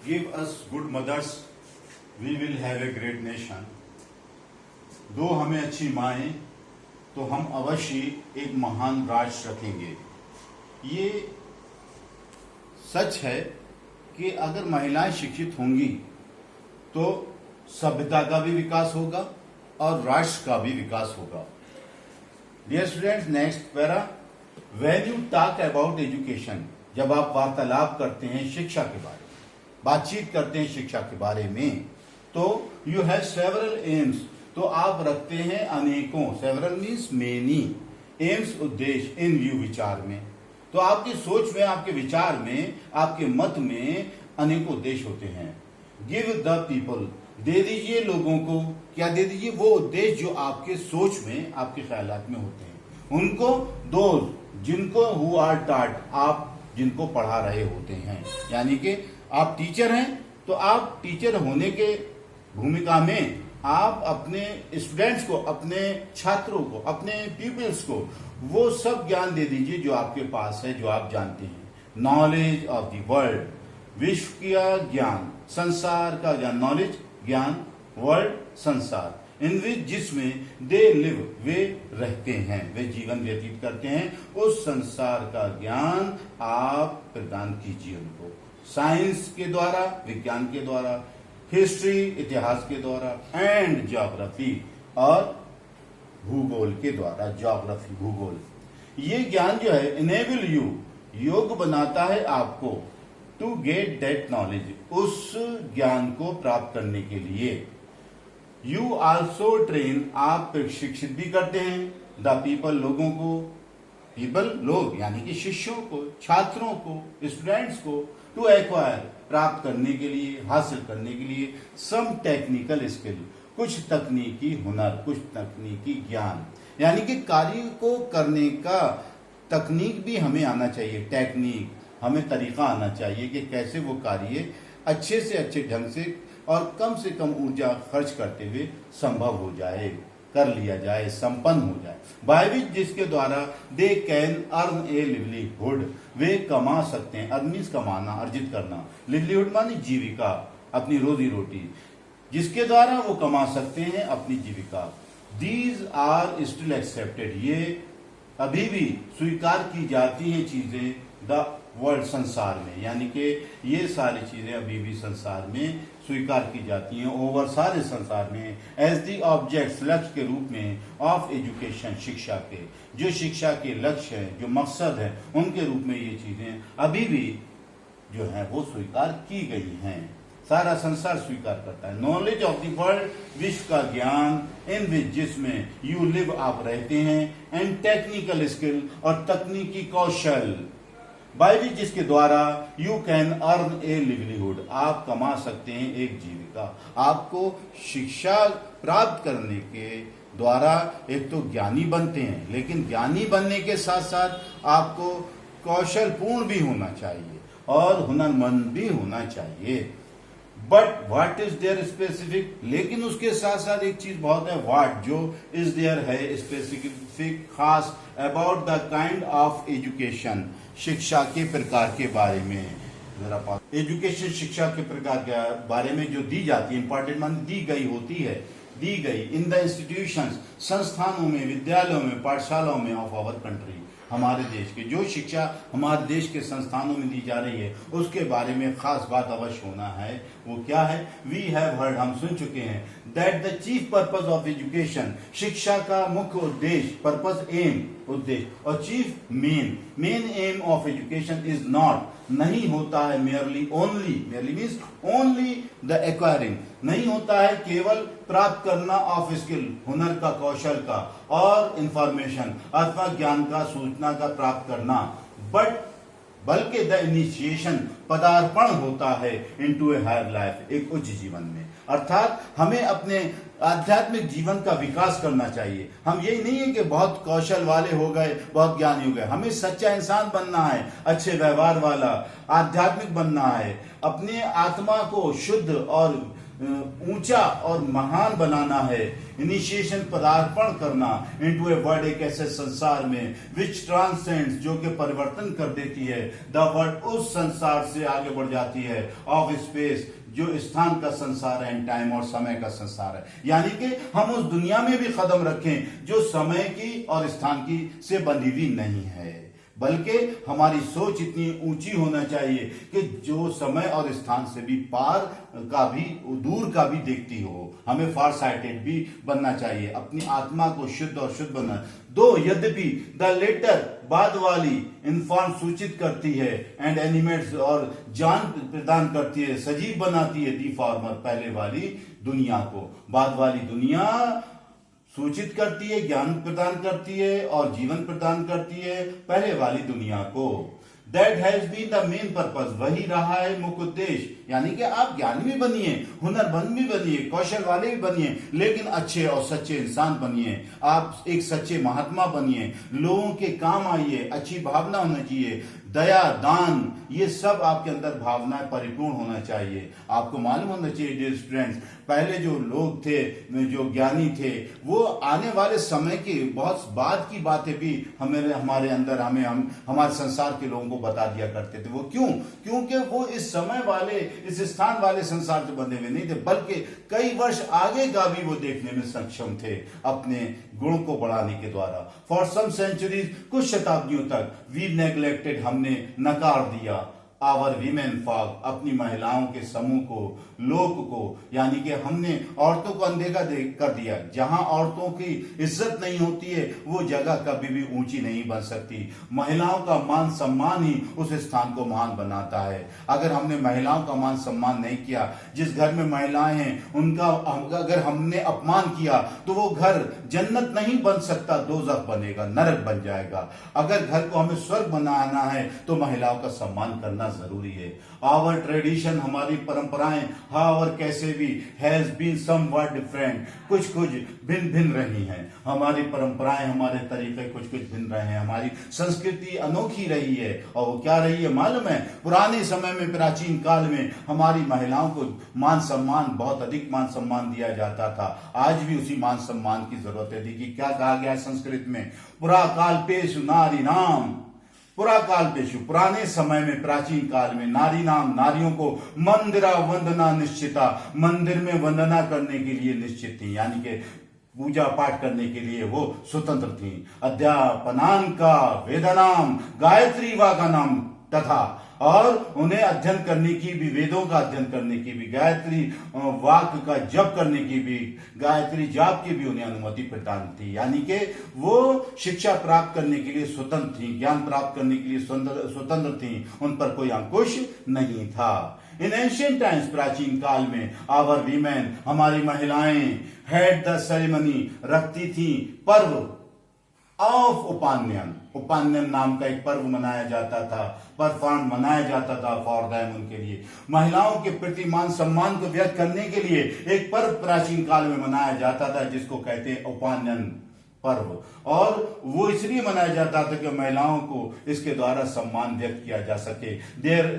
Give us good mothers, we will have a great nation. दो हमें अच्छी माएँ तो हम अवश्य एक महान राष्ट्र रखेंगे। ये सच है कि अगर महिलाएं शिक्षित होंगी तो सभ्यता का भी विकास होगा और राष्ट्र का भी विकास होगा। Dear students, next para, when you talk about education, जब आप वार्तालाप करते हैं शिक्षा के बारे में, बातचीत करते हैं शिक्षा के बारे में, तो यू हैव सेवरल एम्स, तो आप रखते हैं अनेकों, सेवरल मीन्स मेनी, एम्स उद्देश्य इन व्यू विचार में। तो आपकी सोच में, आपके विचार में, आपके मत में अनेकों उद्देश्य होते हैं। गिव द पीपल, दे दीजिए लोगों को, क्या दे दीजिए? वो उद्देश्य जो आपके सोच में, आपके ख्यालात में होते हैं उनको। दो जिनको हु आर टॉट, आप जिनको पढ़ा रहे होते हैं, यानी कि आप टीचर हैं तो आप टीचर होने के भूमिका में आप अपने स्टूडेंट्स को, अपने छात्रों को, अपने पीपल्स को वो सब ज्ञान दे दीजिए जो आपके पास है, जो आप जानते हैं। नॉलेज ऑफ द वर्ल्ड, विश्व का ज्ञान, संसार का ज्ञान, नॉलेज ज्ञान, वर्ल्ड संसार, इन विच जिसमें दे लिव, वे रहते हैं, वे जीवन व्यतीत करते हैं, उस संसार का ज्ञान आप प्रदान कीजिए उनको। साइंस के द्वारा, विज्ञान के द्वारा, हिस्ट्री इतिहास के द्वारा, एंड ज्योग्राफी और भूगोल के द्वारा, ज्योग्राफी भूगोल। ये ज्ञान जो है इनेबल यू, योग बनाता है आपको, टू गेट दैट नॉलेज, उस ज्ञान को प्राप्त करने के लिए। यू आल्सो ट्रेन, आप प्रशिक्षित भी करते हैं, द पीपल, लोगों को, पीपल लोग यानी कि शिष्यों को, छात्रों को, स्टूडेंट्स को, टू एक्वायर, प्राप्त करने के लिए, हासिल करने के लिए, सम टेक्निकल स्किल, कुछ तकनीकी हुनर, कुछ तकनीकी ज्ञान, यानी कि कार्य को करने का तकनीक भी हमें आना चाहिए, टेक्निक, हमें तरीका आना चाहिए कि कैसे वो कार्य अच्छे से अच्छे ढंग से और कम से कम ऊर्जा खर्च करते हुए संभव हो जाए, कर लिया जाए, संपन्न हो जाए। बाय विच, जिसके द्वारा they can earn a livelihood, वे कमा सकते हैं। अर्न मीन्स कमाना, अर्जित करना, लिवलीहुड मानी जीविका, अपनी रोजी रोटी, जिसके द्वारा वो कमा सकते हैं अपनी जीविका। दीज आर स्टिल एक्सेप्टेड, ये अभी भी स्वीकार की जाती हैं चीजें, द वर्ल्ड, संसार में, यानी कि ये सारी चीजें अभी भी संसार में स्वीकार की जाती हैं, ओवर सारे संसार में, एज दी ऑब्जेक्ट्स, लक्ष्य के रूप में, ऑफ एजुकेशन, शिक्षा के, जो शिक्षा के लक्ष्य हैं, जो मकसद है, उनके रूप में ये चीजें अभी भी जो है वो स्वीकार की गई हैं। सारा संसार स्वीकार करता है। नॉलेज ऑफ द वर्ल्ड, विश्व का ज्ञान, इन विच, जिसमें यू लिव, आप रहते हैं, एंड टेक्निकल स्किल, और तकनीकी कौशल, बाय विच, जिसके द्वारा you can earn a livelihood, आप कमा सकते हैं एक जीविका। आपको शिक्षा प्राप्त करने के द्वारा एक तो ज्ञानी बनते हैं, लेकिन ज्ञानी बनने के साथ साथ आपको कौशल पूर्ण भी होना चाहिए और हुनरमंद भी होना चाहिए। But what is there specific, लेकिन उसके साथ साथ एक चीज बहुत है, व्हाट, जो इज देयर है स्पेसिफिक, खास, about the kind of education, शिक्षा के प्रकार के बारे में। जरा एजुकेशन, शिक्षा के प्रकार के बारे में जो दी जाती है, इंपॉर्टेंट मान दी गई होती है, दी गई इन द इंस्टीट्यूशंस, संस्थानों में, विद्यालयों में, पाठशालाओं में ऑफ आवर कंट्री, हमारे देश की जो शिक्षा हमारे देश के संस्थानों में दी जा रही है, उसके बारे में खास बात अवश्य होना है। वो क्या है? वी हैव हर्ड, हम सुन चुके हैं, that the chief purpose of education, शिक्षा का मुख्य उद्देश्य, पर्पज एम, उद्देश्य, और chief main, main M of education is not, नहीं होता है, merely, only, merely means only the acquiring, नहीं होता है केवल प्राप्त करना ऑफ स्किल, हुनर का, कौशल का, और इंफॉर्मेशन अथवा ज्ञान का, सूचना का प्राप्त करना, बट बल्कि द इनिशिएशन, पदार्पण होता है इनटू ए हायर लाइफ, एक उच्च जीवन में। अर्थात हमें अपने आध्यात्मिक जीवन का विकास करना चाहिए। हम यही नहीं है कि बहुत कौशल वाले हो गए, बहुत ज्ञानी हो गए, हमें सच्चा इंसान बनना है, अच्छे व्यवहार वाला, आध्यात्मिक बनना है, अपने आत्मा को शुद्ध और ऊंचा और महान बनाना है। इनिशिएशन पदार्पण करना इनटू ए वर्ल्ड, एक ऐसे संसार में विच ट्रांसेंड्स, जो कि परिवर्तन कर देती है द वर्ल्ड, उस संसार से आगे बढ़ जाती है, ऑफ स्पेस, जो स्थान का संसार है, टाइम और समय का संसार है। यानी कि हम उस दुनिया में भी कदम रखें जो समय की और स्थान की से बंधी हुई नहीं है, बल्कि हमारी सोच इतनी ऊंची होना चाहिए कि जो समय और स्थान से भी पार का भी, दूर का भी देखती हो। हमें फार साइटेड भी बनना चाहिए, अपनी आत्मा को शुद्ध और शुद्ध बनना। दो यद्यपि द लेटर, बाद वाली, इन्फॉर्म, सूचित करती है, एंड एनिमेट्स, और जान प्रदान करती है, सजीव बनाती है, दी फॉर्मर, पहले वाली दुनिया को। बाद वाली दुनिया सूचित करती है, ज्ञान प्रदान करती है और जीवन प्रदान करती है पहले वाली दुनिया को। That has been the main purpose, वही रहा है मुख्य उद्देश्य। यानी कि आप ज्ञानी भी बनिए, हुनरमंद भी बनिए, कौशल वाले भी बनिए, लेकिन अच्छे और सच्चे इंसान बनिए। आप एक सच्चे महात्मा बनिए, लोगों के काम आइए, अच्छी भावना होना चाहिए, दया, दान, ये सब आपके अंदर भावनाएं परिपूर्ण होना चाहिए। आपको मालूम होना चाहिए डियर स्टूडेंट्स, पहले जो लोग थे, जो ज्ञानी थे, वो आने वाले समय की बहुत बाद की बातें भी हमारे अंदर हमारे संसार के लोगों को बता दिया करते थे। वो क्यों? क्योंकि वो इस समय वाले, इस स्थान वाले संसार से बंधे हुए नहीं थे, बल्कि कई वर्ष आगे का भी वो देखने में सक्षम थे अपने गुण को बढ़ाने के द्वारा। फॉर सम सेंचुरीज, कुछ शताब्दियों तक, वी नेग्लेक्टेड, हमने नकार दिया, आवर वीमेन फॉग, अपनी महिलाओं के समूह को, लोक को, यानी कि हमने औरतों को अनदेखा कर दिया। जहां औरतों की इज्जत नहीं होती है, वो जगह कभी भी ऊंची नहीं बन सकती। महिलाओं का मान सम्मान ही उस स्थान को महान बनाता है। अगर हमने महिलाओं का मान सम्मान नहीं किया, जिस घर में महिलाएं हैं उनका अगर हमने अपमान किया, तो वो घर जन्नत नहीं बन सकता, दोज़ख बनेगा, नरक बन जाएगा। अगर घर को हमें स्वर्ग बनाना है तो महिलाओं का सम्मान करना जरूरी है। आवर ट्रेडिशन, हमारी परंपराएं, हाउ और कैसे भी, हैज बीन समवॉट डिफरेंट, कुछ भिन्न भिन्न रही हैं। हमारी परंपराएं, हमारे तरीके कुछ भिन्न रहे हैं। हमारी संस्कृति अनोखी रही है, और वो क्या रही है मालूम है? पुराने समय में, प्राचीन काल में हमारी महिलाओं को मान सम्मान, बहुत अधिक मान सम्मान दिया जाता था। आज भी उसी मान सम्मान की जरूरत है। देखिए क्या कहा गया है संस्कृत में, पुरा काल पेशु नारी नाम, पुरा काल पेशु, पुराने समय में, प्राचीन काल में, नारी नाम, नारियों को मंदिरा वंदना निश्चिता, मंदिर में वंदना करने के लिए निश्चित थी, यानी कि पूजा पाठ करने के लिए वो स्वतंत्र थी। अध्यापनान का वेदनाम, गायत्री वा का नाम तथा, और उन्हें अध्ययन करने की भी, वेदों का अध्ययन करने की भी, गायत्री वाक्य का जप करने की भी, गायत्री जाप की भी उन्हें अनुमति प्रदान थी। यानी कि वो शिक्षा प्राप्त करने के लिए स्वतंत्र थी, ज्ञान प्राप्त करने के लिए स्वतंत्र थी, उन पर कोई अंकुश नहीं था। इन एंशिएंट टाइम्स, प्राचीन काल में, आवर वीमेन, हमारी महिलाएं, हैड द सेरेमनी, रखती थी पर्व ऑफ उपान्यन, उपान्यन नाम का एक पर्व मनाया जाता था, परफॉर्म मनाया जाता था फॉर देम, उनके लिए। महिलाओं के प्रति मान सम्मान को व्यक्त करने के लिए एक पर्व प्राचीन काल में मनाया जाता था, जिसको कहते हैं उपान्यन पर्व। और वो इसलिए मनाया जाता था कि महिलाओं को इसके द्वारा सम्मान व्यक्त किया जा सके।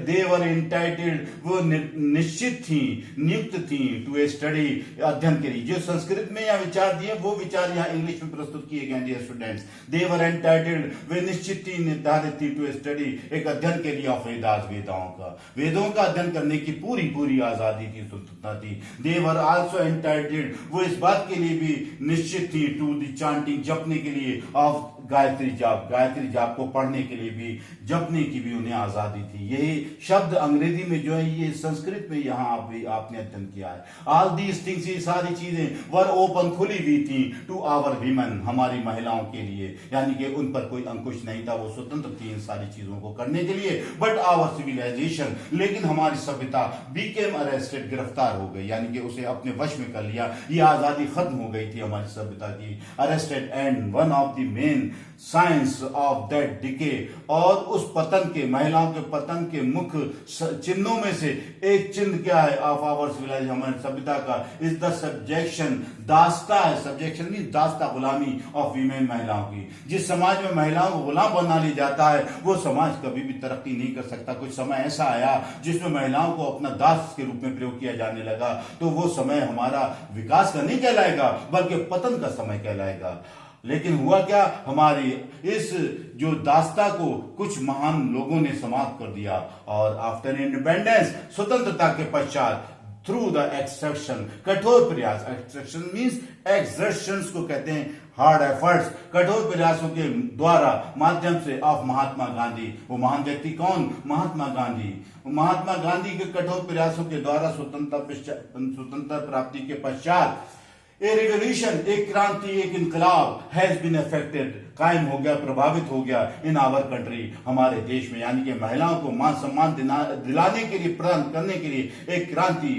दे वर एंटाइटल्ड, वो निश्चित थी, नियुक्त थी, टू ए स्टडी, अध्ययन के लिए। जो संस्कृत में यहाँ विचार दिए, वो विचार यहाँ इंग्लिश में प्रस्तुत किए गए डियर स्टूडेंट्स। दे वर एंटाइटल्ड, वे निश्चित थी, निर्धारित थी, टू ए स्टडी, एक अध्ययन के लिए, ऑफ वेदास, वेदाओं का, वेदों का अध्ययन करने की पूरी आजादी थी, स्वतंत्रता थी। दे वर आल्सो एंटाइटल्ड, वो इस बात के लिए भी निश्चित थी, टू द चांटिंग, जपने के लिए, ऑफ गायत्री जाप, गायत्री जाप को पढ़ने के लिए भी, जपने की भी उन्हें आजादी थी। यही शब्द अंग्रेजी में जो है, ये संस्कृत में यहाँ आपने अध्ययन किया है। ऑल दीज थिंग्स, ये सारी चीजें वर ओपन, खुली हुई थी, टू आवर वीमेन, हमारी महिलाओं के लिए, यानी कि उन पर कोई अंकुश नहीं था, वो स्वतंत्र थी इन सारी चीजों को करने के लिए। बट आवर सिविलाइजेशन, लेकिन हमारी सभ्यता, बीकेम अरेस्टेड, गिरफ्तार हो गई, यानी कि उसे अपने वश में कर लिया। ये आजादी खत्म हो गई थी हमारी सभ्यता की, arrested, and one of the main science of that decay, और उस पतन के, महिलाओं के पतन के मुख्य चिन्हों में से एक चिन्ह क्या है ऑफ आवर सिविलाइजेशन, हमारी सभ्यता का, इज द सब्जेक्शन, दास्ता है, सब्जेक्शन मीन दास्ता, गुलामी ऑफ वीमेन, महिलाओं की। जिस समाज में महिलाओं को गुलाम बना लिया जाता है वो समाज कभी भी तरक्की नहीं कर सकता। कुछ समय ऐसा आया जिसमें महिलाओं को अपना दास के रूप में प्रयोग किया जाने लगा, तो वो समय हमारा विकास का नहीं कहलाएगा बल्कि पतन का समय कहलाएगा। लेकिन हुआ क्या, हमारी इस जो दास्ता को कुछ महान लोगों ने समाप्त कर दिया, और आफ्टर इंडिपेंडेंस, स्वतंत्रता के पश्चात, थ्रू द एक्सट्रैक्शन, कठोर प्रयास, एक्सट्रैक्शन मीन्स एक्सर्शंस को कहते हैं, हार्ड एफर्ट्स, कठोर प्रयासों के द्वारा, माध्यम से, ऑफ महात्मा गांधी। वो महान व्यक्ति कौन? महात्मा गांधी। महात्मा गांधी के कठोर प्रयासों के द्वारा स्वतंत्रता प्राप्ति के पश्चात ए रिवोल्यूशन, एक क्रांति, एक इनकलाब हैज बीन अफेक्टेड, कायम हो गया, प्रभावित हो गया इन आवर कंट्री, हमारे देश में। यानी कि महिलाओं को मान सम्मान दिलाने के लिए, प्रदान करने के लिए एक क्रांति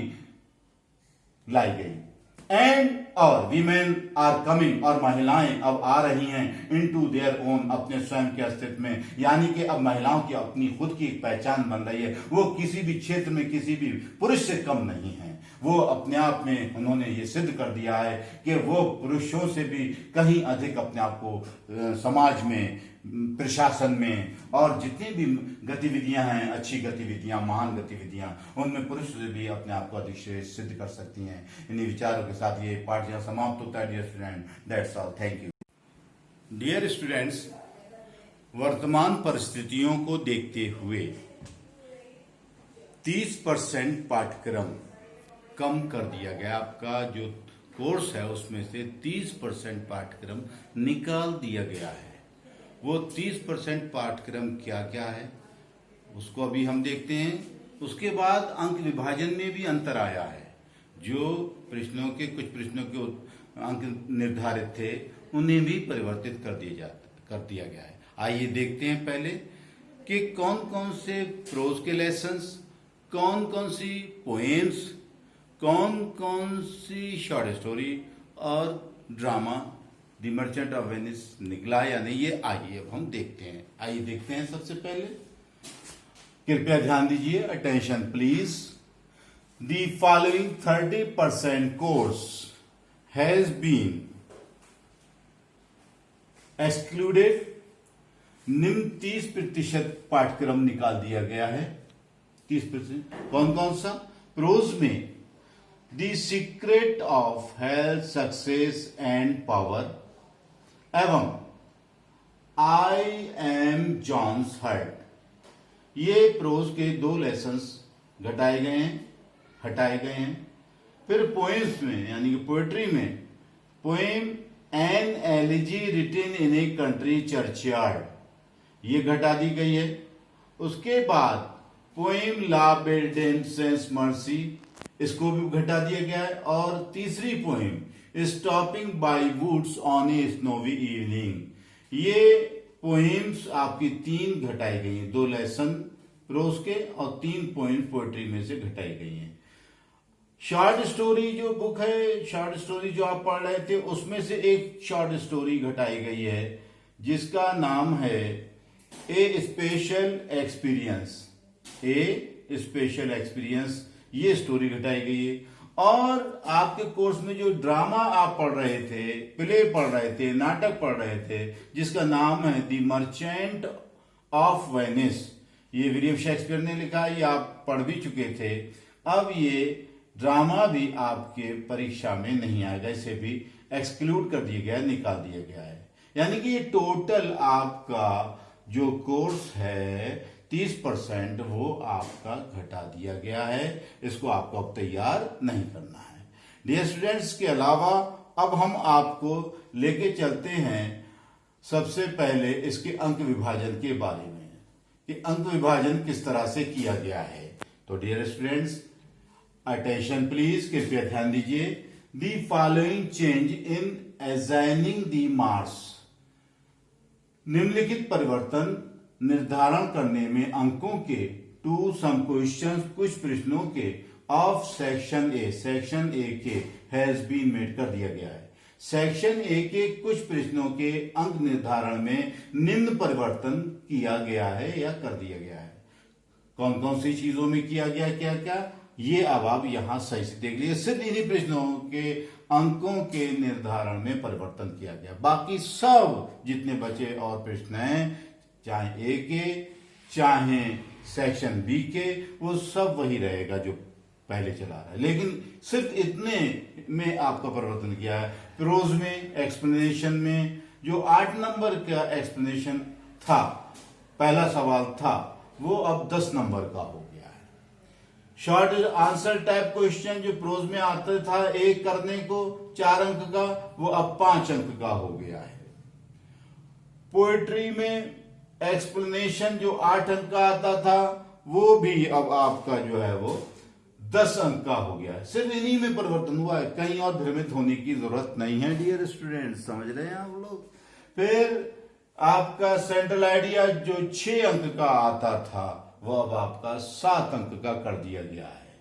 लाई गई। एंड और वीमेन आर कमिंग, और महिलाएं अब आ रही हैं इनटू देयर ओन, अपने स्वयं के अस्तित्व में। यानी कि अब महिलाओं की अपनी खुद की एक पहचान बन रही है, वो किसी भी क्षेत्र में किसी भी पुरुष से कम नहीं है। वो अपने आप में उन्होंने ये सिद्ध कर दिया है कि वो पुरुषों से भी कहीं अधिक अपने आप को समाज में, प्रशासन में, और जितनी भी गतिविधियां हैं, अच्छी गतिविधियां, महान गतिविधियां, उनमें पुरुष से भी अपने आप को अधिक श्रेष्ठ सिद्ध कर सकती हैं। इन्हीं विचारों के साथ ये पाठ यहाँ समाप्त होता है। Dear student, that's all, thank you. Dear students, वर्तमान परिस्थितियों को देखते हुए 30% पाठ्यक्रम कम कर दिया गया। आपका जो कोर्स है उसमें से 30% पाठ्यक्रम निकाल दिया गया है। वो 30% पाठ्यक्रम क्या क्या है उसको अभी हम देखते हैं। उसके बाद अंक विभाजन में भी अंतर आया है। जो प्रश्नों के, कुछ प्रश्नों के अंक निर्धारित थे उन्हें भी परिवर्तित कर दिया गया है। आइए देखते हैं पहले कि कौन कौन से प्रोज के लेसन्स, कौन कौन सी पोएम्स, कौन कौन सी शॉर्ट स्टोरी और drama the merchant of Venice निकला या नहीं, ये आइए अब हम देखते हैं। आइए देखते हैं। सबसे पहले कृपया ध्यान दीजिए, attention please. The following 30% course has been excluded. निम्न 30% पाठ्यक्रम निकाल दिया गया है। 30% कौन कौन सा? प्रोज में the secret of health, success and power एवं आई एम जॉन्स हर्ट, ये प्रोज के 2 लेसन्स घटाए गए हैं, हटाए गए हैं। फिर पोएम्स में, यानी कि पोएट्री में, poem an elegy written in a country churchyard, ये घटा दी गई है। उसके बाद पोएम ला बेल्डेंसेंस मर्सी, इसको भी घटा दिया गया है। और तीसरी poem stopping by woods on a snowy evening, ये पोएम्स आपकी 3 घटाई गई हैं। 2 लेसन प्रोज के और 3 पोएम पोएट्री में से घटाई गई हैं। शॉर्ट स्टोरी जो बुक है, शॉर्ट स्टोरी जो आप पढ़ रहे थे, उसमें से एक शॉर्ट स्टोरी घटाई गई है जिसका नाम है ए स्पेशल एक्सपीरियंस। ए स्पेशल एक्सपीरियंस, ये स्टोरी घटाई गई है। और आपके कोर्स में जो ड्रामा आप पढ़ रहे थे, प्ले पढ़ रहे थे, नाटक पढ़ रहे थे, जिसका नाम है द मर्चेंट ऑफ वेनिस, ये विलियम शेक्सपियर ने लिखा, ये आप पढ़ भी चुके थे। अब ये ड्रामा भी आपके परीक्षा में नहीं आएगा, इसे भी एक्सक्लूड कर दिया गया है, निकाल दिया गया है। यानी कि ये टोटल आपका जो कोर्स है 30% वो आपका घटा दिया गया है। इसको आपको अब तैयार नहीं करना है। डियर स्टूडेंट्स, के अलावा अब हम आपको लेके चलते हैं सबसे पहले इसके अंक विभाजन के बारे में, कि अंक विभाजन किस तरह से किया गया है। तो डियर स्टूडेंट्स, अटेंशन प्लीज, कृपया ध्यान दीजिए। The following change in assigning the marks, निम्नलिखित परिवर्तन निर्धारण करने में अंकों के टू सम क्वेश्चंस, कुछ प्रश्नों के of section A, section A के हैज बीन मेड कर दिया गया है। सेक्शन ए के कुछ प्रश्नों के अंक निर्धारण में निम्न परिवर्तन किया गया है या कर दिया गया है। कौन कौन सी चीजों में किया गया, क्या क्या, ये अब आप यहां सही से देख लीजिए। सिर्फ इन्हीं प्रश्नों के अंकों के निर्धारण में परिवर्तन किया गया, बाकी सब जितने बचे और प्रश्न हैं, चाहे ए के चाहे सेक्शन बी के, वो सब वही रहेगा जो पहले चला रहा है। लेकिन सिर्फ इतने में आपका परिवर्तन किया है। प्रोज में, एक्सप्लेनेशन में जो 8 नंबर का एक्सप्लेनेशन था, पहला सवाल था, वो अब 10 नंबर का हो गया है। शॉर्ट आंसर टाइप क्वेश्चन जो प्रोज में आता था एक करने को 4 अंक का, वो अब 5 अंक का हो गया है। पोएट्री में एक्सप्लेनेशन जो 8 अंक का आता था, वो भी अब आपका जो है वो 10 अंक का हो गया है। सिर्फ इन्हीं में परिवर्तन हुआ है, कहीं और भ्रमित होने की जरूरत नहीं है डियर स्टूडेंट, समझ रहे हैं आप लोग। फिर आपका सेंट्रल आइडिया जो 6 अंक का आता था, वो अब आपका 7 अंक का कर दिया गया है।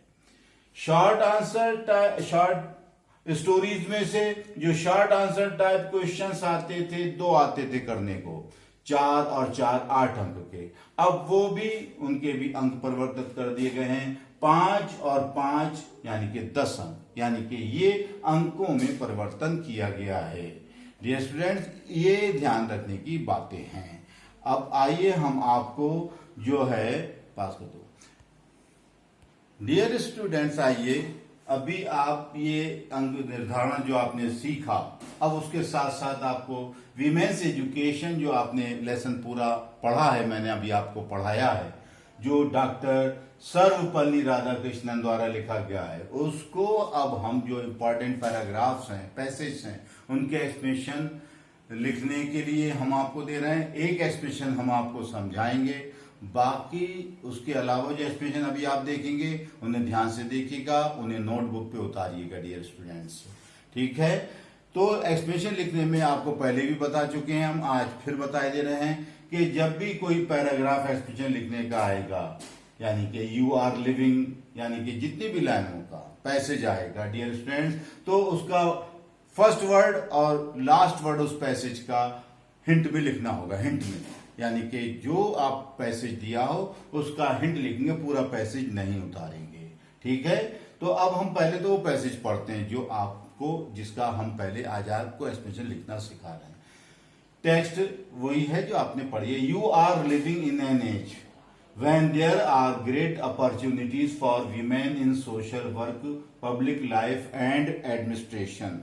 शॉर्ट स्टोरीज में से जो शॉर्ट आंसर टाइप क्वेश्चंस आते थे, 2 आते थे करने को, 4 और 4 8 अंक के, अब वो भी उनके भी अंक परिवर्तित कर दिए गए हैं। 5 और 5 यानी कि 10 अंक, यानी कि ये अंकों में परिवर्तन किया गया है। डियर स्टूडेंट्स, ये ध्यान रखने की बातें हैं। अब आइए हम आपको जो है पास कर दो। डियर स्टूडेंट्स, आइए अभी आप ये अंक निर्धारण जो आपने सीखा, अब उसके साथ साथ आपको वीमेंस एजुकेशन जो आपने लेसन पूरा पढ़ा है, मैंने अभी आपको पढ़ाया है, जो डॉक्टर सर्वपल्ली राधाकृष्णन द्वारा लिखा गया है, उसको अब हम जो इम्पोर्टेंट पैराग्राफ्स हैं, पैसेज हैं, उनके एक्सप्लेनेशन लिखने के लिए हम आपको दे रहे हैं। एक एक्सप्लेनेशन हम आपको समझाएंगे, बाकी उसके अलावा जो एक्सप्लेनेशन अभी आप देखेंगे उन्हें ध्यान से देखिएगा, उन्हें नोटबुक पे उतारिएगा डियर स्टूडेंट्स, ठीक है। तो एक्सप्लेनेशन लिखने में आपको पहले भी बता चुके हैं, हम आज फिर बता दे रहे हैं कि जब भी कोई पैराग्राफ एक्सप्लेनेशन लिखने का आएगा, यानी कि यू आर लिविंग, यानी कि जितनी भी लाइनों का पैसेज आएगा डियर स्टूडेंट्स, तो उसका फर्स्ट वर्ड और लास्ट वर्ड उस पैसेज का हिंट भी लिखना होगा। हिंट में यानी कि जो आप पैसेज दिया हो उसका हिंट लिखेंगे, पूरा पैसेज नहीं उतारेंगे, ठीक है। तो अब हम पहले तो वो पैसेज पढ़ते हैं जो आपको, जिसका हम पहले आज आपको एक्सप्लेनेशन लिखना सिखा रहे हैं। टेक्स्ट वही है जो आपने पढ़ी है। You are living in an age when there are great opportunities for women in social work, public life and administration.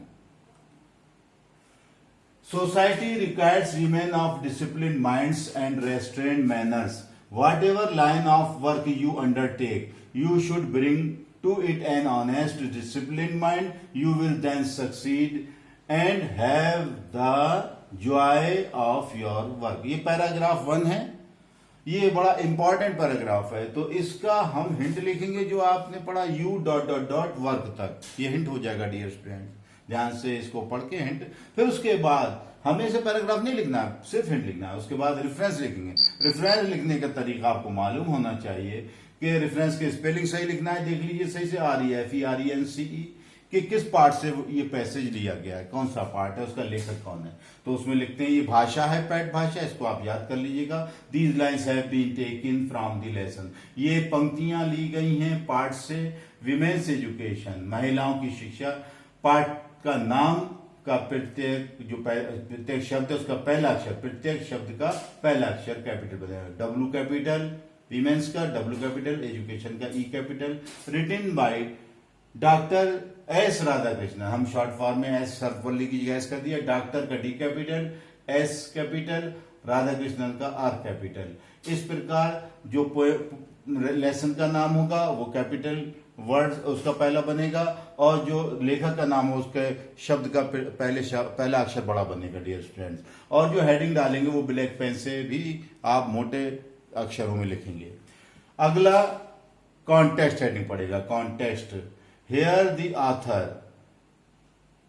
Society requires women of disciplined minds and restrained manners. Whatever line of work you undertake, you should bring to it an honest, disciplined mind. You will then succeed and have the joy of your work. ये paragraph 1 है, ये बड़ा important paragraph है। तो इसका हम hint लिखेंगे जो आपने पढ़ा, U dot dot dot work तक, ये हिंट हो जाएगा डियर स्टूडेंट। ध्यान से इसको पढ़ के हिंट, फिर उसके बाद हमें इसे पैराग्राफ नहीं लिखना, सिर्फ हिंट लिखना है। उसके बाद रेफरेंस लिखेंगे। रेफरेंस लिखने का तरीका आपको मालूम होना चाहिए कि रेफरेंस के स्पेलिंग सही लिखना है। देख लीजिए सही से, REFERENCE, कि किस पार्ट से ये पैसेज लिया गया है, कौन सा पार्ट है, उसका लेखक कौन है। तो उसमें लिखते हैं ये भाषा है, पैट भाषा, इसको आप याद कर लीजिएगा। These lines have been taken from the lesson, ये पंक्तियां ली गई हैं पार्ट से। विमेन्स एजुकेशन, महिलाओं की शिक्षा, पार्ट का नाम का प्रत्येक जो प्रत्येक शब्द है उसका पहला अक्षर, प्रत्येक शब्द का पहला अक्षर कैपिटल बनेगा। W कैपिटल विमेन्स का, W कैपिटल एजुकेशन का, E capital. Written by doctor S Radhakrishnan, हम शॉर्ट फॉर्म में एस सर्वपल्ली की जगह एस कर दिया। डॉक्टर का D capital, S capital, Radhakrishnan का R कैपिटल। इस प्रकार जो लेसन का नाम होगा वो कैपिटल वर्ड उसका पहला बनेगा, और जो लेखक का नाम हो उसके शब्द का पहला अक्षर बड़ा बनेगा डियर स्टूडेंट्स। और जो हेडिंग डालेंगे वो ब्लैक पेन से भी आप मोटे अक्षरों में लिखेंगे। अगला कॉन्टेक्स्ट हेडिंग पड़ेगा। Context, here the author,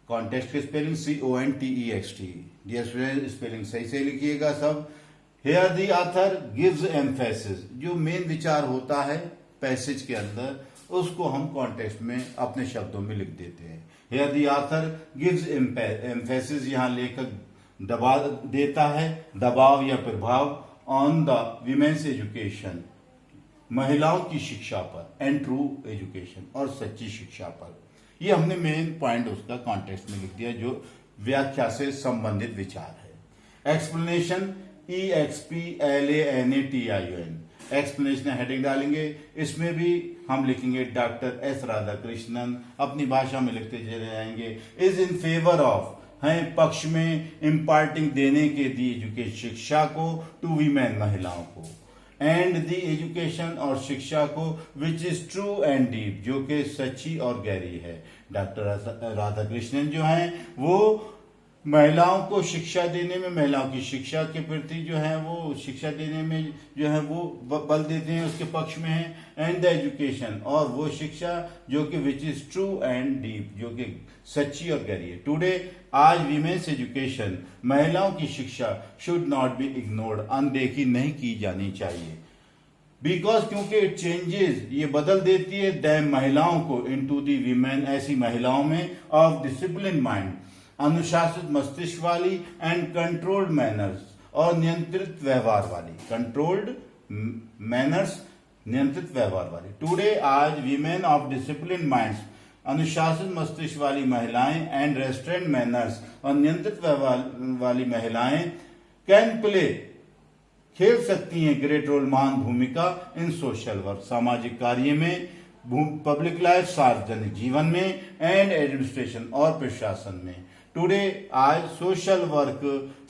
context की spelling CONTEXT, dear student spelling सही से लिखिएगा सब। Here the author gives emphasis, जो मेन विचार होता है पैसेज के अंदर उसको हम कॉन्टेक्स्ट में अपने शब्दों में लिख देते हैं। Here the author gives emphasis, यहाँ लेखक दबाव देता है, दबाव या प्रभाव ऑन द विमेन्स एजुकेशन, महिलाओं की शिक्षा पर, एंड ट्रू एजुकेशन, और सच्ची शिक्षा पर। ये हमने मेन पॉइंट उसका कॉन्टेक्स्ट में लिख दिया जो व्याख्या से संबंधित विचार है। एक्सप्लेनेशन EXPLANATION, एक्सप्लेनेशन हेडिंग डालेंगे, इसमें भी हम लिखेंगे डॉक्टर एस राधाकृष्णन, अपनी भाषा में लिखते चले जाएंगे। इज इन फेवर ऑफ, हैं पक्ष में, इम्पार्टिंग देने के, दी एजुकेशन शिक्षा को, टू वीमेन महिलाओं को, एंड दी एजुकेशन और शिक्षा को, which is true and deep, जो कि सच्ची और गहरी है। डॉक्टर राधाकृष्णन जो हैं वो महिलाओं को शिक्षा देने में, महिलाओं की शिक्षा के प्रति जो है वो शिक्षा देने में जो है वो बल देते हैं, उसके पक्ष में है। एंड द एजुकेशन, और वो शिक्षा जो कि which is true and deep, जो कि सच्ची और गहरी है। टुडे, आज, वीमेन्स एजुकेशन, महिलाओं की शिक्षा, शुड नॉट बी इग्नोर्ड, अनदेखी नहीं की जानी चाहिए। बिकॉज, क्योंकि इट चेंजेस, ये बदल देती है, दैम महिलाओं को, इनटू दी वीमेन, ऐसी महिलाओं में, ऑफ डिसिप्लिन माइंड, अनुशासित मस्तिष्क वाली, एंड कंट्रोल्ड मैनर्स, और नियंत्रित व्यवहार वाली, कंट्रोल्ड मैनर्स, नियंत्रित व्यवहार वाली। टुडे, आज, वीमेन ऑफ डिसिप्लिन माइंड्स, अनुशासित मस्तिष्क वाली महिलाएं, एंड रेस्ट्रेंट मैनर्स, और नियंत्रित व्यवहार वाली महिलाएं, कैन प्ले, खेल सकती हैं, ग्रेट रोल, मान भूमिका, इन सोशल वर्क, सामाजिक कार्य में, पब्लिक लाइफ, सार्वजनिक जीवन में, एंड एडमिनिस्ट्रेशन, और प्रशासन में। टुडे, आज, social work,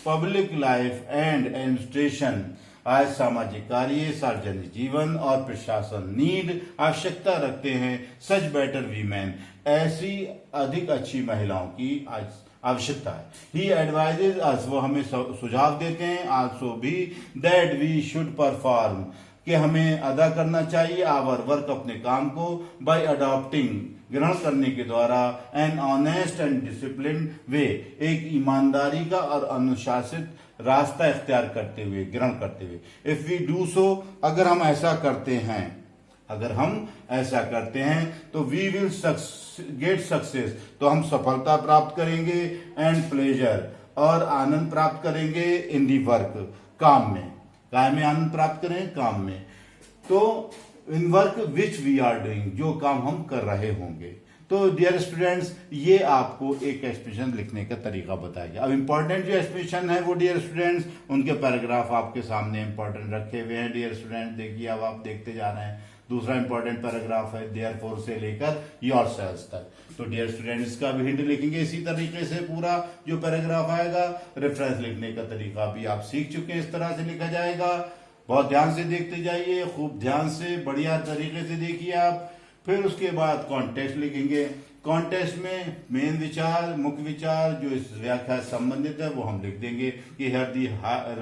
public life and administration, आज सामाजिक कार्य, सार्वजनिक जीवन और प्रशासन, नीड, आवश्यकता रखते हैं, सच बेटर वीमेन, ऐसी अधिक अच्छी महिलाओं की आज आवश्यकता है। ही एडवाइजेज अस, वो हमें सुझाव देते हैं, आल्सो भी, दैट वी शुड परफॉर्म, कि हमें अदा करना चाहिए, आवर वर्क, अपने काम को, बाय अडॉप्टिंग, ग्रहण करने के द्वारा, an honest and discipline way, एक ईमानदारी का और अनुशासित रास्ता इख्तियार करते हुए, ग्रहण करते हुए। इफ वी डू सो, अगर हम ऐसा करते हैं, अगर हम ऐसा करते हैं तो वी विल गेट सक्सेस, तो हम सफलता प्राप्त करेंगे, एंड प्लेजर, और आनंद प्राप्त करेंगे, इन दी वर्क, काम में, काय में आनंद प्राप्त करें, काम में। तो in work which we are doing, जो काम हम कर रहे होंगे। तो डियर स्टूडेंट्स, ये आपको एक एक्सप्रेशन लिखने का तरीका बताया। अब इंपॉर्टेंट जो एक्सप्रेशन है वो डियर स्टूडेंट्स, उनके पैराग्राफ आपके सामने इंपॉर्टेंट रखे हुए हैं। डियर स्टूडेंट देखिए, अब आप देखते जा रहे हैं। दूसरा इंपॉर्टेंट पैराग्राफ है देयरफॉर से लेकर योरसेल्व्स तक। तो डियर स्टूडेंट, इसका भी हिंट लिखेंगे इसी तरीके से। पूरा जो पैराग्राफ आएगा, रेफरेंस लिखने का तरीका भी आप सीख चुके हैं, इस तरह से लिखा जाएगा। बहुत ध्यान से देखते जाइए, खूब ध्यान से, बढ़िया तरीके से देखिए आप। फिर उसके बाद कॉन्टेक्स्ट लिखेंगे। कॉन्टेक्स्ट में मेन विचार, मुख्य विचार जो इस व्याख्या से संबंधित है वो हम लिख देंगे कि हियर दी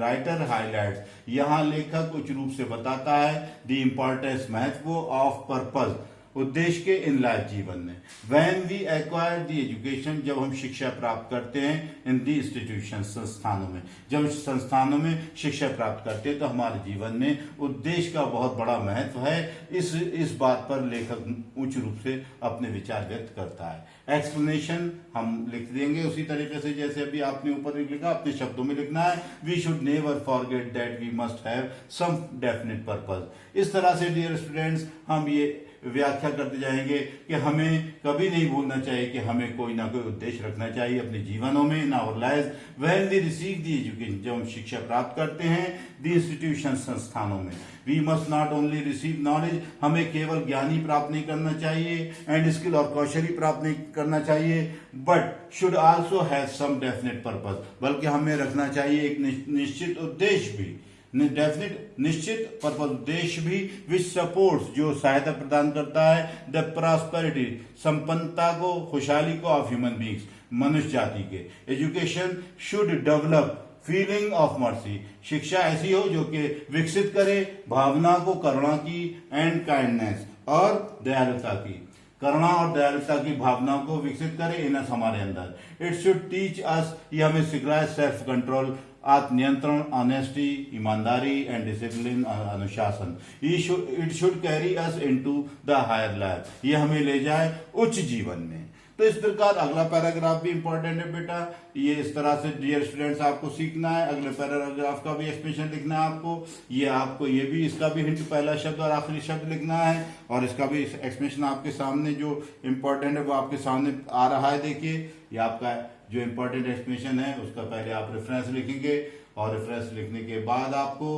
राइटर हाईलाइट्स, यहाँ लेखक उच्च रूप से बताता है दी इंपॉर्टेंस, महत्व, ऑफ पर्पज, उद्देश्य के, इन लाइफ, जीवन में। When we acquire the education, जब हम शिक्षा प्राप्त करते हैं, इन दी इंस्टीट्यूशन, संस्थानों में, जब संस्थानों में शिक्षा प्राप्त करते हैं तो हमारे जीवन में उद्देश्य का बहुत बड़ा महत्व है। इस बात पर लेखक उच्च रूप से अपने विचार व्यक्त करता है। एक्सप्लेनेशन हम लिख देंगे उसी तरीके से जैसे अभी आपने ऊपर लिखा, अपने शब्दों में लिखना है। We should never forget that we must have some definite purpose. इस तरह से डियर स्टूडेंट्स हम ये व्याख्या करते जाएंगे कि हमें कभी नहीं भूलना चाहिए कि हमें कोई ना कोई उद्देश्य रखना चाहिए अपने जीवनों में, in our life. When we receive the education, जब हम शिक्षा प्राप्त करते हैं, दी इंस्टीट्यूशन, संस्थानों में। We must not only receive knowledge, हमें केवल ज्ञान ही प्राप्त नहीं करना चाहिए, एंड स्किल और कौशल ही प्राप्त नहीं करना चाहिए, but should also have some definite purpose, बल्कि हमें रखना चाहिए एक निश्चित उद्देश्य भी, डेफिनेट, निश्चित पर्पज, उद्देश्य भी, विच सपोर्ट्स, जो सहायता प्रदान करता है, द प्रॉस्पेरिटी, संपन्नता को, खुशहाली को, ऑफ ह्यूमन बींग्स, मनुष्य जाति के। Education should develop feeling of mercy, शिक्षा ऐसी हो जो कि विकसित करे भावना को, करुणा की, एंड काइंडनेस, और दयालुता की। करुणा और दयालुता की भावनाओं को विकसित करे इनस हमारे अंदर। इट शुड टीच अस, ये हमें सिखाए सेल्फ कंट्रोल, आत्मनियंत्रण, ऑनेस्टी, ईमानदारी एंड डिसिप्लिन, अनुशासन। It should carry us into the higher life, ये हमें ले जाए उच्च जीवन में। तो इस प्रकार अगला पैराग्राफ भी इंपॉर्टेंट है बेटा, ये इस तरह से डियर स्टूडेंट्स आपको सीखना है। अगले पैराग्राफ का भी एक्सप्लेनेशन लिखना है आपको, ये भी इसका भी हिंट, पहला शब्द और आखिरी शब्द लिखना है, और इसका भी एक्सप्लेनेशन आपके सामने जो इंपॉर्टेंट है वो आपके सामने आ रहा है। देखिए ये आपका जो इंपॉर्टेंट एक्सप्लेनेशन है उसका पहले आप रेफरेंस लिखेंगे, और रेफरेंस लिखने के बाद आपको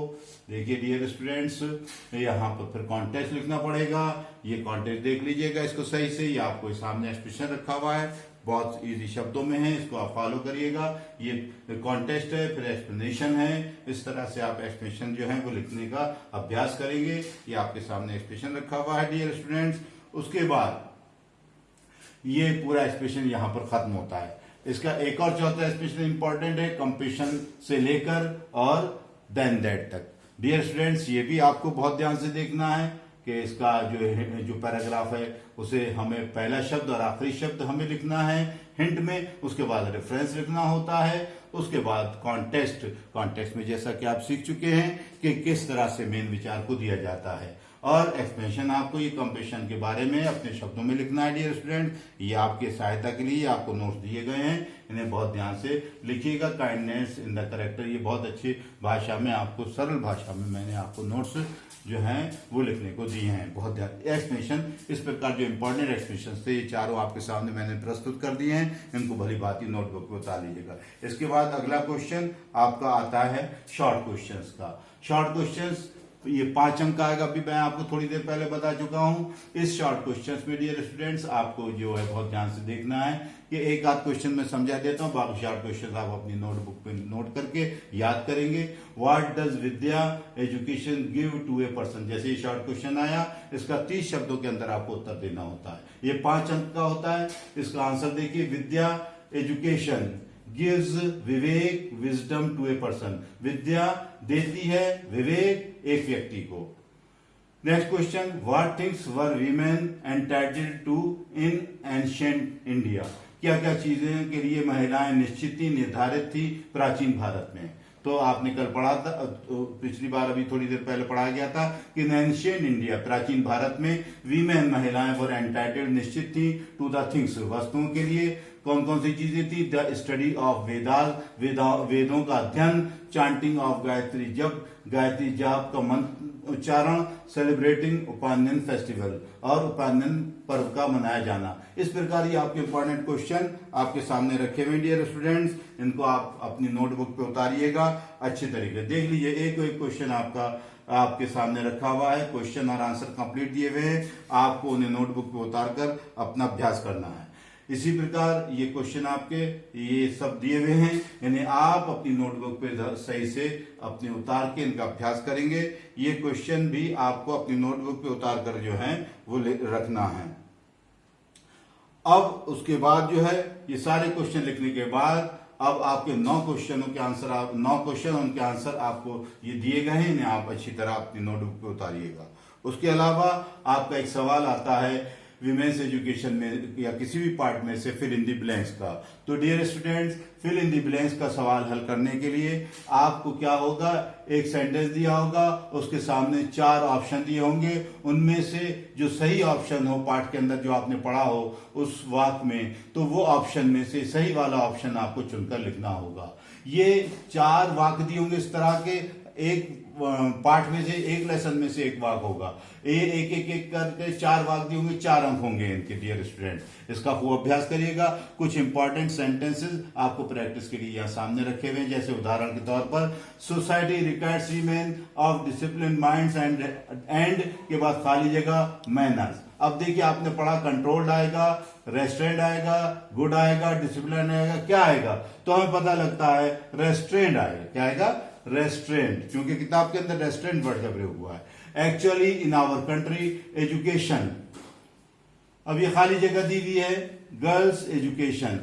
देखिए डियर स्टूडेंट्स यहाँ पर फिर कॉन्टेक्स्ट लिखना पड़ेगा। ये कॉन्टेक्स्ट देख लीजिएगा इसको सही से, ये आपको सामने एक्सप्रेशन रखा हुआ है, बहुत इजी शब्दों में है, इसको आप फॉलो करिएगा। ये कॉन्टेक्स्ट है, फिर एक्सप्लेनेशन है, इस तरह से आप एक्सप्लेनेशन जो है वो लिखने का अभ्यास करेंगे। ये आपके सामने एक्सप्रेशन रखा हुआ है डियर स्टूडेंट्स। उसके बाद ये पूरा एक्सप्रेशन यहाँ पर खत्म होता है। इसका एक और चौथा एक्सप्रेशन इंपॉर्टेंट है, कंपैशन से लेकर और देन दैट तक। डियर स्टूडेंट्स ये भी आपको बहुत ध्यान से देखना है कि इसका जो पैराग्राफ है उसे हमें पहला शब्द और आखिरी शब्द हमें लिखना है हिंट में, उसके बाद रेफरेंस लिखना होता है, उसके बाद कॉन्टेक्स्ट में जैसा कि आप सीख चुके हैं कि किस तरह से मेन विचार को दिया जाता है, और एक्सप्लेनेशन आपको ये कंपैशन के बारे में अपने शब्दों में लिखना है डियर स्टूडेंट। ये आपके सहायता के लिए आपको नोट्स दिए गए हैं, इन्हें बहुत ध्यान से लिखिएगा। काइंडनेस इन द करेक्टर, ये बहुत अच्छी भाषा में आपको, सरल भाषा में मैंने आपको नोट्स जो हैं वो लिखने को दिए हैं। बहुत ध्यान एक्सप्लेनेशन, इस प्रकार जो इंपॉर्टेंट एक्सप्लेनेशन थे ये चारों आपके सामने मैंने प्रस्तुत कर दिए हैं, इनको भली भांति नोटबुक में उतार लीजिएगा। इसके बाद अगला क्वेश्चन आपका आता है शॉर्ट क्वेश्चंस का। शॉर्ट क्वेश्चंस ये 5 अंक का आएगा, अभी मैं आपको थोड़ी देर पहले बता चुका हूं। इस शॉर्ट क्वेश्चंस में डियर स्टूडेंट्स आपको जो है बहुत ध्यान से देखना है कि एक आध क्वेश्चन मैं समझा देता हूं, बाकी शॉर्ट क्वेश्चन आप अपनी नोटबुक पे नोट करके याद करेंगे। व्हाट डज विद्या education give to a person, जैसे ये शॉर्ट क्वेश्चन आया इसका 30 शब्दों के अंदर आपको उत्तर देना होता है। ये 5 अंक का होता है। इसका आंसर देखिए, विद्या एजुकेशन गिव्स विवेक विजडम टू ए पर्सन, विद्या देती है विवेक एक व्यक्ति को। Next question, what things were women entitled to in ancient India, क्या क्या चीजें के लिए महिलाएं निश्चित थी, निर्धारित थी प्राचीन भारत में। तो आपने कल पढ़ा था, तो पिछली बार अभी थोड़ी देर पहले पढ़ाया गया था कि एंशिएंट इंडिया प्राचीन भारत में वीमेन महिलाएं वर एंटाइटल्ड निश्चित थी टू द थिंग्स वस्तुओं के लिए। कौन कौन सी चीजें थी, द स्टडी ऑफ वेदों का अध्ययन, चांटिंग ऑफ गायत्री जप, गायत्री जाप का मंत्र उच्चारण, सेलिब्रेटिंग उपान्यन फेस्टिवल, और उपान्यन पर्व का मनाया जाना। इस प्रकार ये आपके इंपॉर्टेंट क्वेश्चन आपके सामने रखे हुए डियर स्टूडेंट्स, इनको आप अपनी नोटबुक पे उतारिएगा अच्छे तरीके। देख लीजिए एक क्वेश्चन आपका आपके सामने रखा हुआ है, क्वेश्चन और आंसर कंप्लीट दिए हुए हैं, आपको उन्हें नोटबुक पे उतार कर अपना अभ्यास करना है। इसी प्रकार ये क्वेश्चन आपके ये सब दिए हुए हैं, यानी आप अपनी नोटबुक पे सही से अपने उतार के इनका अभ्यास करेंगे। ये क्वेश्चन भी आपको अपनी नोटबुक पे उतार कर जो है वो रखना है। अब उसके बाद जो है ये सारे क्वेश्चन लिखने के बाद अब आपके 9 क्वेश्चनों के आंसर, 9 क्वेश्चन उनके आंसर आपको ये दिए गए हैं, इन्हें आप अच्छी तरह अपनी नोटबुक पे उतारिएगा। उसके अलावा आपका एक सवाल आता है विमेन्स एजुकेशन में या किसी भी पार्ट में से फिल इन दी ब्लैंक्स का। तो dear students fill in the blanks का सवाल हल करने के लिए आपको क्या होगा, एक सेंटेंस दिया होगा, उसके सामने 4 ऑप्शन दिए होंगे, उनमें से जो सही ऑप्शन हो पार्ट के अंदर जो आपने पढ़ा हो उस वाक्य में, तो वो ऑप्शन में से सही वाला ऑप्शन आपको चुनकर लिखना होगा। ये 4 वाक्य दिए होंगे इस तरह के, एक पार्ट में से एक लेसन में से एक वाक्य होगा, एक करके 4 वाक्य दिए होंगे, 4 अंक होंगे इनके डियर स्टूडेंट। इसका खूब अभ्यास करिएगा। कुछ इंपॉर्टेंट सेंटेंसेस आपको प्रैक्टिस के लिए यहाँ सामने रखे हुए हैं, जैसे उदाहरण के तौर पर society requires women of discipline minds and के बाद खाली जगह मैनर्स। अब देखिए आपने पढ़ा कंट्रोल्ड आएगा, रेस्ट्रेंड आएगा, गुड आएगा, डिसिप्लिन आएगा, क्या आएगा, तो हमें पता लगता है रेस्ट्रेंड आएगा। क्या आएगा, रेस्ट्रेंट, क्योंकि किताब के अंदर रेस्ट्रेंट वर्ड का प्रयोग हुआ है। Actually in our country education, अब ये खाली जगह दी हुई है, girls education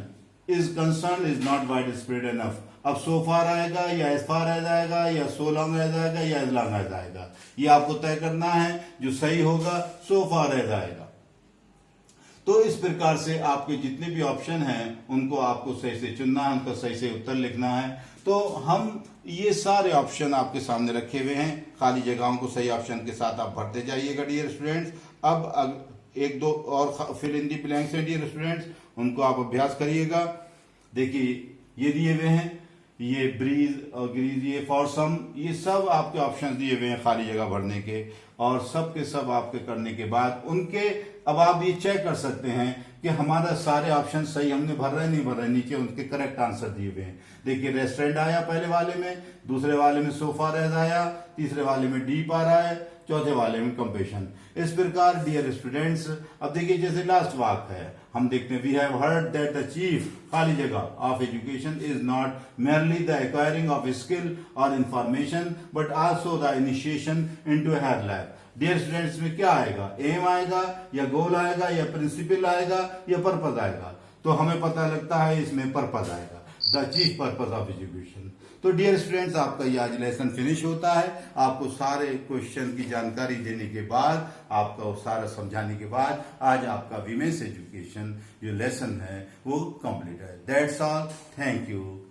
is concern is not widespread enough. अब सो फार आएगा या एज फार एज आएगा या सो लॉन्ग एज आएगा या एज लॉन्ग एज आएगा, ये आपको तय करना है। जो सही होगा सो फार एज आएगा। तो इस प्रकार से आपके जितने भी ऑप्शन हैं उनको आपको सही से चुनना है, उनका सही से उत्तर लिखना है। तो हम ये सारे ऑप्शन आपके सामने रखे हुए हैं, खाली जगहों को सही ऑप्शन के साथ आप भरते जाइएगा डियर स्टूडेंट्स। अब एक दो और फिल इन दी ब्लैंक्स हैं डियर स्टूडेंट्स, उनको आप अभ्यास करिएगा। देखिए ये दिए हुए हैं, ये ब्रीज और ग्रीज, ये फॉर सम, ये सब आपके ऑप्शन दिए हुए हैं खाली जगह भरने के, और सब के सब आपके करने के बाद उनके अब आप ये चेक कर सकते हैं कि हमारा सारे ऑप्शन सही हमने भर रहे नहीं भर रहे, नीचे उनके करेक्ट आंसर दिए हुए हैं। देखिए रेस्टोरेंट आया पहले वाले में, दूसरे वाले में सोफा रेज आया, तीसरे वाले में डीप आ रहा है, चौथे वाले में कंपेशन। इस प्रकार डियर स्टूडेंट्स, अब देखिए जैसे लास्ट वाक्य है, हम देखते हैं we have heard that the chief खाली जगह of education is not merely the acquiring of skill or information but also the initiation into a higher life। Dear students में क्या आएगा, एम आएगा या गोल आएगा या प्रिंसिपल आएगा या पर्पज आएगा, तो हमें पता लगता है इसमें पर्पज आएगा, the chief purpose of education. तो डियर स्टूडेंट्स आपका ये आज लेसन फिनिश होता है। आपको सारे क्वेश्चन की जानकारी देने के बाद, आपका सारा समझाने के बाद आज आपका विमेंस एजुकेशन जो लेसन है वो कंप्लीट है। That's all, thank you.